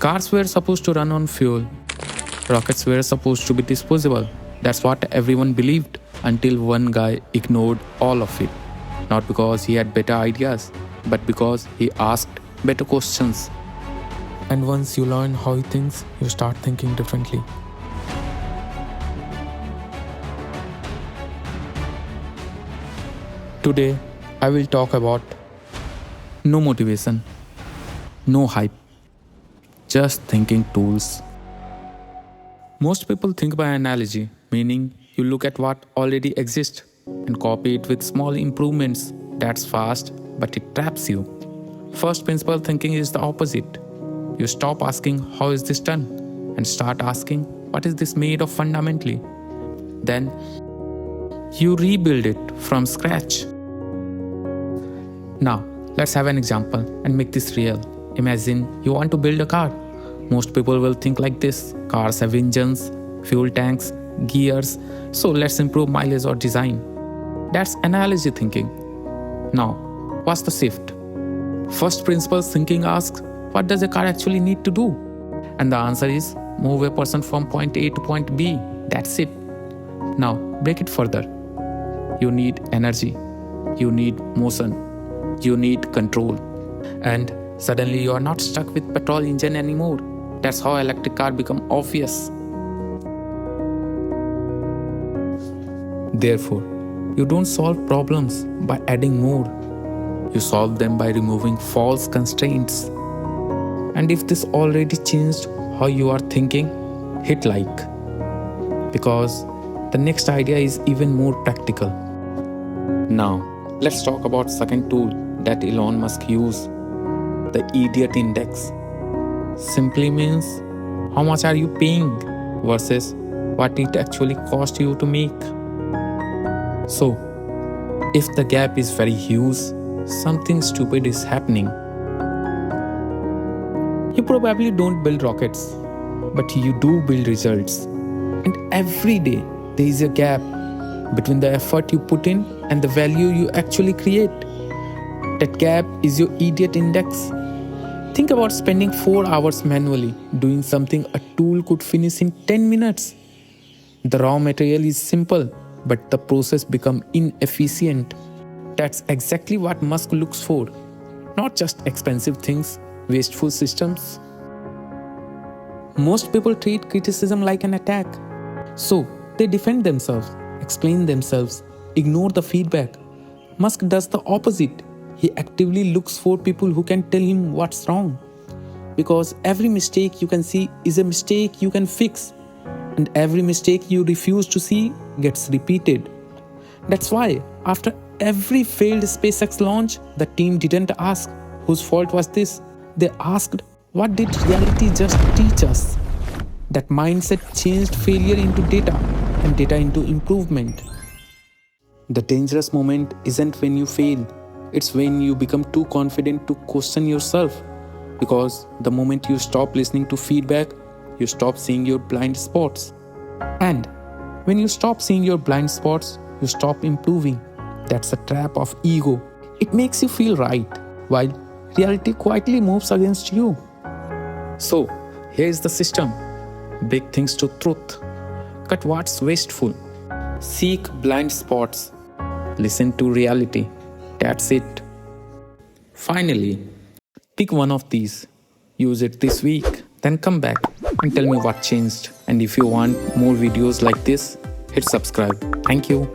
Cars were supposed to run on fuel. Rockets were supposed to be disposable. That's what everyone believed until one guy ignored all of it. Not because he had better ideas, but because he asked better questions. And once you learn how he thinks, you start thinking differently. Today, I will talk about no motivation, no hype, just thinking tools. Most people think by analogy, meaning you look at what already exists and copy it with small improvements. That's fast, but it traps you. First principle thinking is the opposite. You stop asking, how is this done? And start asking, what is this made of fundamentally? Then you rebuild it from scratch. Now, let's have an example and make this real. Imagine you want to build a car. Most people will think like this. Cars have engines, fuel tanks, gears, so let's improve mileage or design. That's analogy thinking. Now, what's the shift? First principles thinking asks, what does a car actually need to do? And the answer is, move a person from point A to point B. That's it. Now, break it further. You need energy. You need motion. You need control. And suddenly you are not stuck with petrol engine anymore. That's how electric car become obvious. Therefore, you don't solve problems by adding more. You solve them by removing false constraints. And if this already changed how you are thinking, hit like. Because the next idea is even more practical. Now, let's talk about second tool that Elon Musk used, the idiot index. Simply means how much are you paying versus what it actually cost you to make. So, if the gap is very huge, something stupid is happening. You probably don't build rockets, but you do build results. And every day there is a gap between the effort you put in and the value you actually create. That gap is your idiot index. Think about spending 4 hours manually doing something a tool could finish in 10 minutes. The raw material is simple, but the process becomes inefficient. That's exactly what Musk looks for. Not just expensive things, wasteful systems. Most people treat criticism like an attack. So, they defend themselves, explain themselves, ignore the feedback. Musk does the opposite. He actively looks for people who can tell him what's wrong. Because every mistake you can see is a mistake you can fix. And every mistake you refuse to see gets repeated. That's why, after every failed SpaceX launch, the team didn't ask, whose fault was this? They asked, what did reality just teach us? That mindset changed failure into data and data into improvement. The dangerous moment isn't when you fail. It's when you become too confident to question yourself. Because the moment you stop listening to feedback, you stop seeing your blind spots. And when you stop seeing your blind spots, you stop improving. That's a trap of ego. It makes you feel right, while reality quietly moves against you. So, here's the system. Big things to truth. Cut what's wasteful. Seek blind spots. Listen to reality. That's it. Finally, pick one of these. Use it this week. Then come back and tell me what changed. And if you want more videos like this, hit subscribe. Thank you.